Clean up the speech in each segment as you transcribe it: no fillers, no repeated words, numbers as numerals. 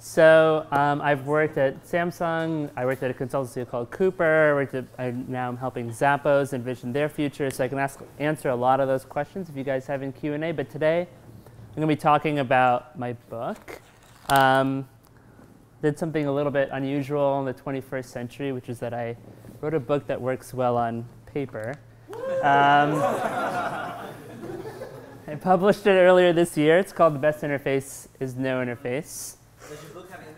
So I've worked at Samsung. I worked at a consultancy called Cooper. Now I'm helping Zappos envision their future. So I can answer a lot of those questions if you guys have in Q&A. But today, I'm going to be talking about my book. Did something a little bit unusual in the 21st century, which is that I wrote a book that works well on paper. I published it earlier this year. It's called The Best Interface is No Interface. Does your book have an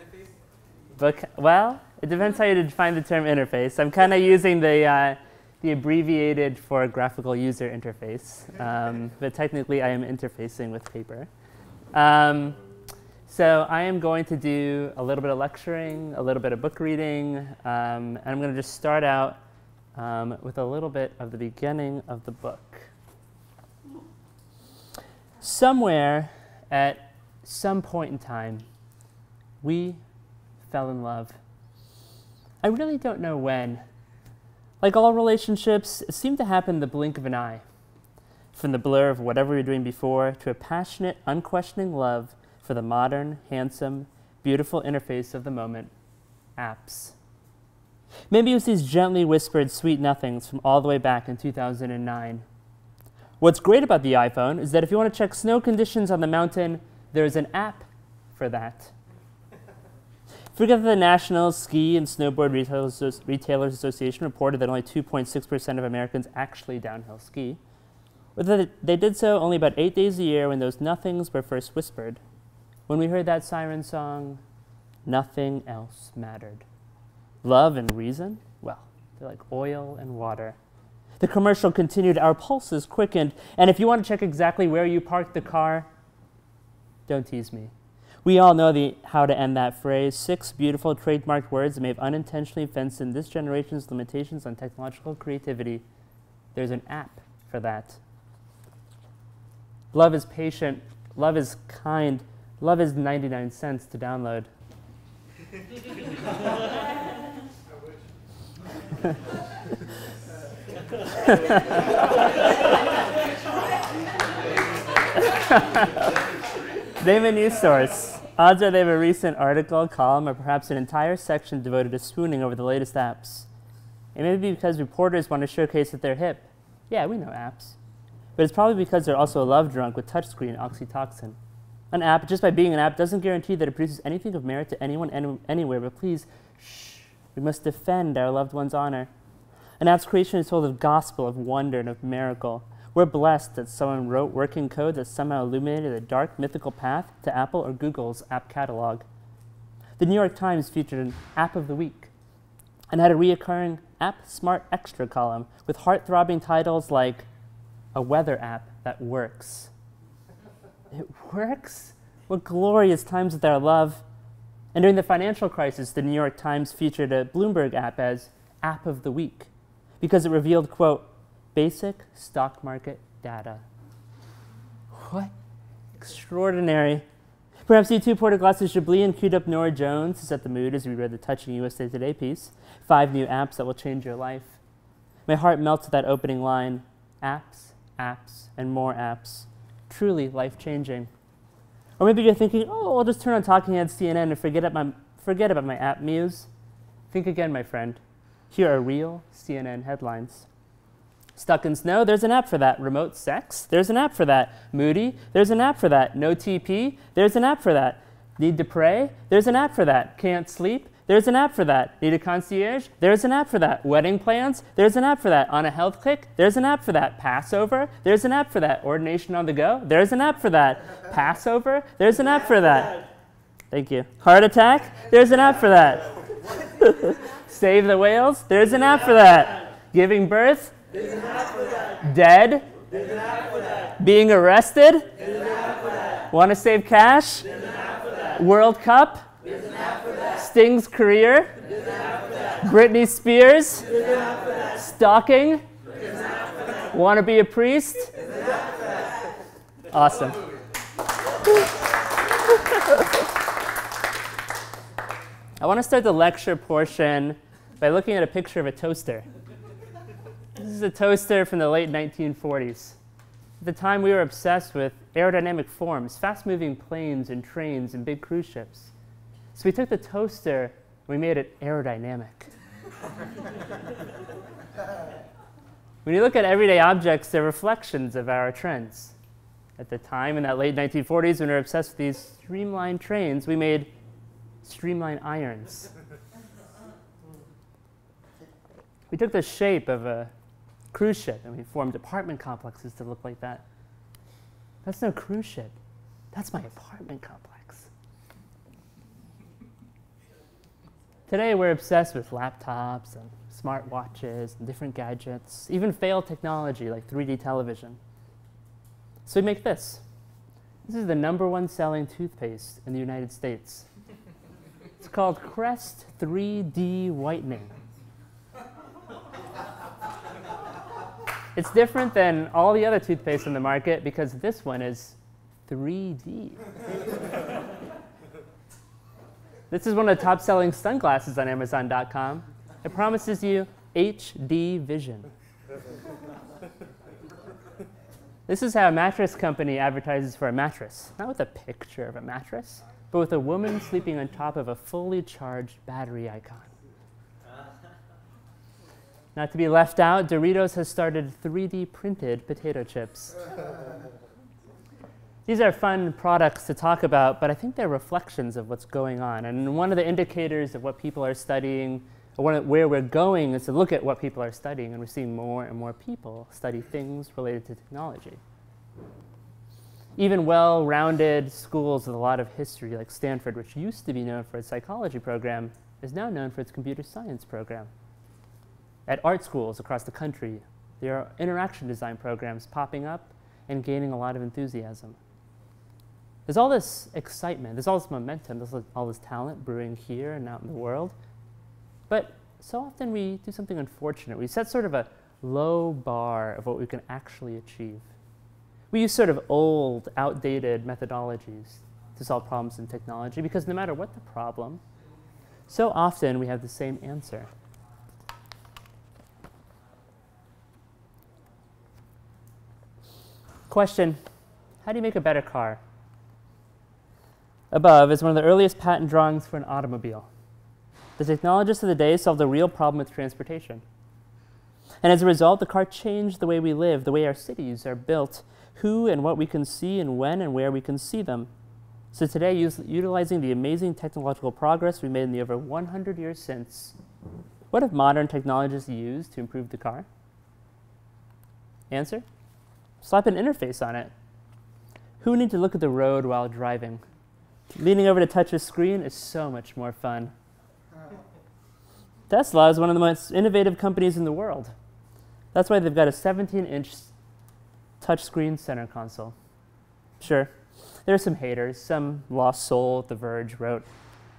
interface? Well, it depends how you define the term interface. I'm kind of using the abbreviated for graphical user interface, but technically I am interfacing with paper. So I am going to do a little bit of lecturing, a little bit of book reading, and I'm going to just start out with a little bit of the beginning of the book. Somewhere at some point in time, we fell in love. I really don't know when. Like all relationships, it seemed to happen in the blink of an eye. From the blur of whatever you were doing before to a passionate, unquestioning love for the modern, handsome, beautiful interface of the moment, apps. Maybe it was these gently whispered sweet nothings from all the way back in 2009. What's great about the iPhone is that if you want to check snow conditions on the mountain, there's an app for that. Forget that the National Ski and Snowboard Retailers Association reported that only 2.6% of Americans actually downhill ski, or that they did so only about 8 days a year when those nothings were first whispered. When we heard that siren song, nothing else mattered. Love and reason? Well, they're like oil and water. The commercial continued, our pulses quickened, and if you want to check exactly where you parked the car, don't tease me. We all know how to end that phrase, 6 beautiful trademarked words that may have unintentionally fenced in this generation's limitations on technological creativity. There's an app for that. Love is patient, love is kind, love is 99 cents to download. They have a news source. Odds are they have a recent article, column, or perhaps an entire section devoted to swooning over the latest apps. It may be because reporters want to showcase that they're hip. Yeah, we know apps. But it's probably because they're also love drunk with touchscreen oxytocin. An app, just by being an app, doesn't guarantee that it produces anything of merit to anyone anywhere, but please, shh, we must defend our loved one's honor. An app's creation is told of gospel, of wonder, and of miracle. We're blessed that someone wrote working code that somehow illuminated a dark, mythical path to Apple or Google's app catalog. The New York Times featured an App of the Week and had a reoccurring App Smart Extra column with heart-throbbing titles like A Weather App That Works. It works? What glorious times with our love. And during the financial crisis, the New York Times featured a Bloomberg app as App of the Week because it revealed, quote, basic stock market data. What? Extraordinary. Perhaps you too poured a glass of Chablis and queued up Nora Jones to set the mood as we read the touching USA Today piece, 5 new apps that will change your life. My heart melts at that opening line, apps, apps, and more apps. Truly life-changing. Or maybe you're thinking, oh, I'll just turn on Talking Heads CNN and forget about my app muse. Think again, my friend. Here are real CNN headlines. Stuck in snow, there's an app for that. Remote sex, there's an app for that. Moody, there's an app for that. No TP, there's an app for that. Need to pray, there's an app for that. Can't sleep, there's an app for that. Need a concierge, there's an app for that. Wedding plans, there's an app for that. On a health click, there's an app for that. Passover, there's an app for that. Ordination on the go, there's an app for that. Passover, there's an app for that. Thank you. Heart attack, there's an app for that. Save the whales, there's an app for that. Giving birth, there's an app for that. Dead? There's an app for that. Being arrested? There's an app for that. Want to save cash? There's an app for that. World Cup? There's an app for that. Sting's career? There's an app for that. Britney Spears? There's an app for that. Stalking? There's an app for that. Want to be a priest? There's an app for that. Awesome. I want to start the lecture portion by looking at a picture of a toaster. This is a toaster from the late 1940s. At the time, we were obsessed with aerodynamic forms, fast-moving planes and trains and big cruise ships. So we took the toaster and we made it aerodynamic. When you look at everyday objects, they're reflections of our trends. At the time, in that late 1940s, when we were obsessed with these streamlined trains, we made streamlined irons. We took the shape of a cruise ship and we formed apartment complexes to look like that. That's no cruise ship. That's my apartment complex. Today, we're obsessed with laptops and smartwatches and different gadgets, even failed technology like 3D television. So we make this. This is the #1 selling toothpaste in the United States. It's called Crest 3D Whitening. It's different than all the other toothpaste on the market because this one is 3D. This is one of the top-selling sunglasses on Amazon.com. It promises you HD vision. This is how a mattress company advertises for a mattress. Not with a picture of a mattress, but with a woman sleeping on top of a fully charged battery icon. Not to be left out, Doritos has started 3D printed potato chips. These are fun products to talk about, but I think they're reflections of what's going on. And one of the indicators of what people are studying, or where we're going, is to look at what people are studying, and we're seeing more and more people study things related to technology. Even well-rounded schools with a lot of history, like Stanford, which used to be known for its psychology program, is now known for its computer science program. At art schools across the country, there are interaction design programs popping up and gaining a lot of enthusiasm. There's all this excitement, there's all this momentum, there's all this talent brewing here and out in the world. But so often we do something unfortunate. We set sort of a low bar of what we can actually achieve. We use sort of old, outdated methodologies to solve problems in technology because no matter what the problem, so often we have the same answer. Question, how do you make a better car? Above is one of the earliest patent drawings for an automobile. The technologists of the day solved a real problem with transportation. And as a result, the car changed the way we live, the way our cities are built, who and what we can see and when and where we can see them. So today, utilizing the amazing technological progress we made in the over 100 years since, what have modern technologies used to improve the car? Answer? Slap an interface on it. Who needs to look at the road while driving? Leaning over to touch a screen is so much more fun. Tesla is one of the most innovative companies in the world. That's why they've got a 17-inch touchscreen center console. Sure, there are some haters. Some lost soul at The Verge wrote,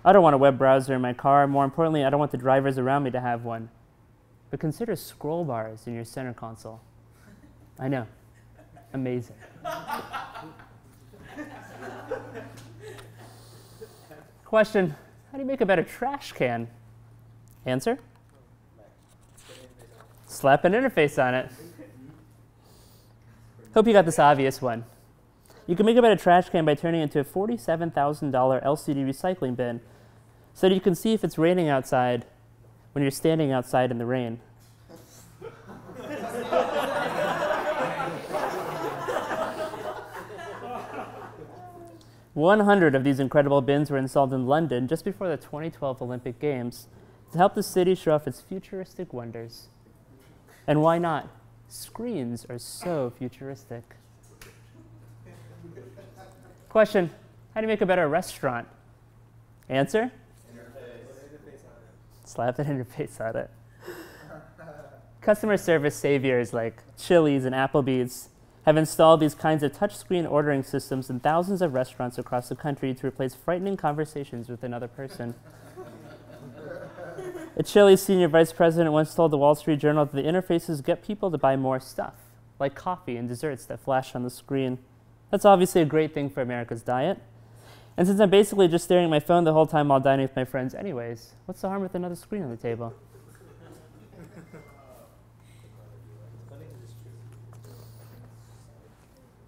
"I don't want a web browser in my car. More importantly, I don't want the drivers around me to have one." But consider scroll bars in your center console. I know. Amazing. Question, how do you make a better trash can? Answer? Slap an interface on it. Hope you got this obvious one. You can make a better trash can by turning it into a $47,000 LCD recycling bin so that you can see if it's raining outside when you're standing outside in the rain. 100 of these incredible bins were installed in London just before the 2012 Olympic Games to help the city show off its futuristic wonders. And why not? Screens are so futuristic. Question, how do you make a better restaurant? Answer? Slap an interface on it. Customer service saviors like Chili's and Applebee's have installed these kinds of touchscreen ordering systems in thousands of restaurants across the country to replace frightening conversations with another person. A Chili's senior vice president once told the Wall Street Journal that the interfaces get people to buy more stuff, like coffee and desserts that flash on the screen. That's obviously a great thing for America's diet. And since I'm basically just staring at my phone the whole time while dining with my friends anyways, what's the harm with another screen on the table?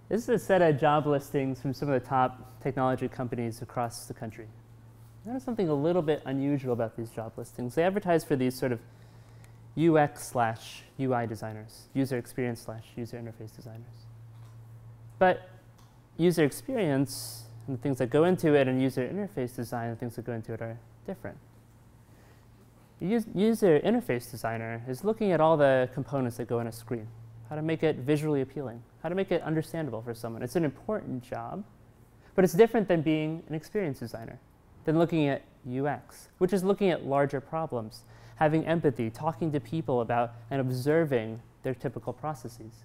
This is a set of job listings from some of the top technology companies across the country. Notice something a little bit unusual about these job listings. They advertise for these sort of UX/UI designers, user experience/user interface designers. But user experience and the things that go into it and user interface design, the things that go into it are different. User interface designer is looking at all the components that go on a screen, how to make it visually appealing, how to make it understandable for someone. It's an important job, but it's different than being an experience designer, than looking at UX, which is looking at larger problems, having empathy, talking to people about and observing their typical processes.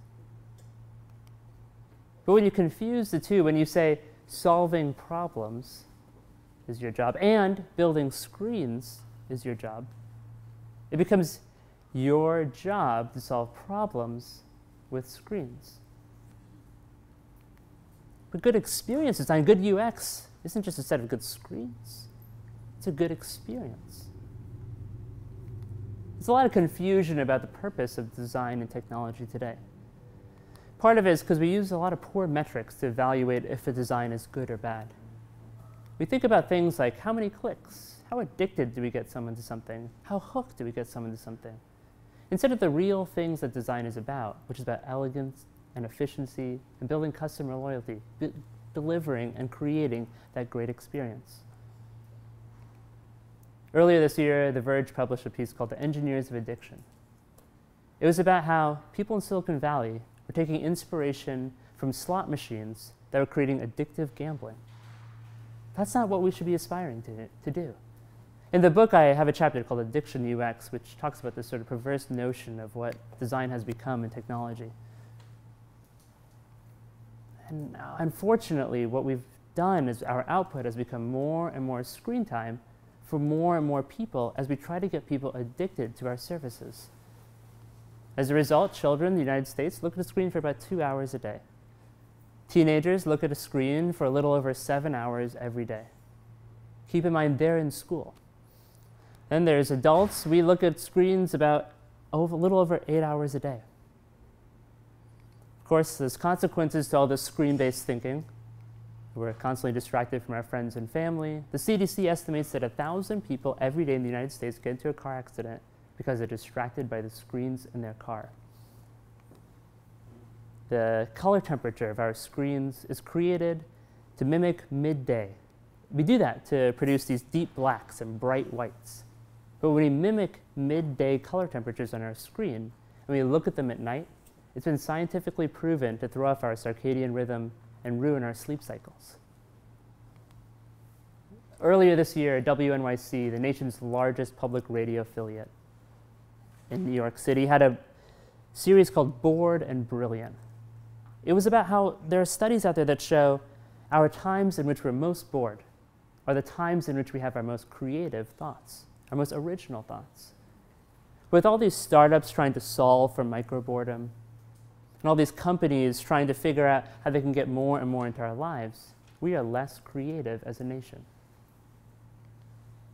But when you confuse the two, when you say solving problems is your job and building screens is your job, it becomes your job to solve problems with screens. But good experience design, good UX, isn't just a set of good screens. It's a good experience. There's a lot of confusion about the purpose of design and technology today. Part of it is because we use a lot of poor metrics to evaluate if a design is good or bad. We think about things like how many clicks, how addicted do we get someone to something, how hooked do we get someone to something, instead of the real things that design is about, which is about elegance and efficiency and building customer loyalty, delivering and creating that great experience. Earlier this year, The Verge published a piece called The Engineers of Addiction. It was about how people in Silicon Valley were taking inspiration from slot machines that were creating addictive gambling. That's not what we should be aspiring to do. In the book, I have a chapter called Addiction UX, which talks about this sort of perverse notion of what design has become in technology. And unfortunately, what we've done is our output has become more and more screen time for more and more people as we try to get people addicted to our services. As a result, children in the United States look at a screen for about 2 hours a day. Teenagers look at a screen for a little over 7 hours every day. Keep in mind, they're in school. Then there's adults. We look at screens about a little over 8 hours a day. Of course, there's consequences to all this screen-based thinking. We're constantly distracted from our friends and family. The CDC estimates that 1,000 people every day in the United States get into a car accident because they're distracted by the screens in their car. The color temperature of our screens is created to mimic midday. We do that to produce these deep blacks and bright whites. But when we mimic midday color temperatures on our screen, and we look at them at night, it's been scientifically proven to throw off our circadian rhythm and ruin our sleep cycles. Earlier this year, WNYC, the nation's largest public radio affiliate in New York City, had a series called Bored and Brilliant. It was about how there are studies out there that show our times in which we're most bored are the times in which we have our most creative thoughts, our most original thoughts. With all these startups trying to solve for micro-boredom, and all these companies trying to figure out how they can get more and more into our lives, we are less creative as a nation.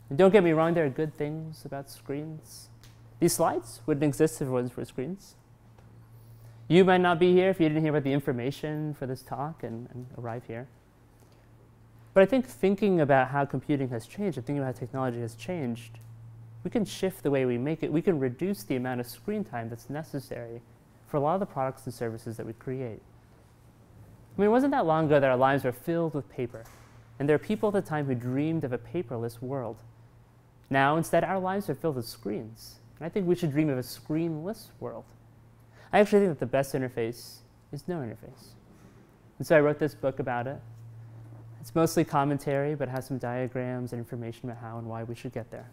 And don't get me wrong, there are good things about screens. These slides wouldn't exist if it wasn't for screens. You might not be here if you didn't hear about the information for this talk and arrive here. But I think thinking about how computing has changed and thinking about how technology has changed, we can shift the way we make it. We can reduce the amount of screen time that's necessary for a lot of the products and services that we create. I mean, it wasn't that long ago that our lives were filled with paper. And there are people at the time who dreamed of a paperless world. Now, instead, our lives are filled with screens. And I think we should dream of a screenless world. I actually think that the best interface is no interface. And so I wrote this book about it. It's mostly commentary, but it has some diagrams and information about how and why we should get there.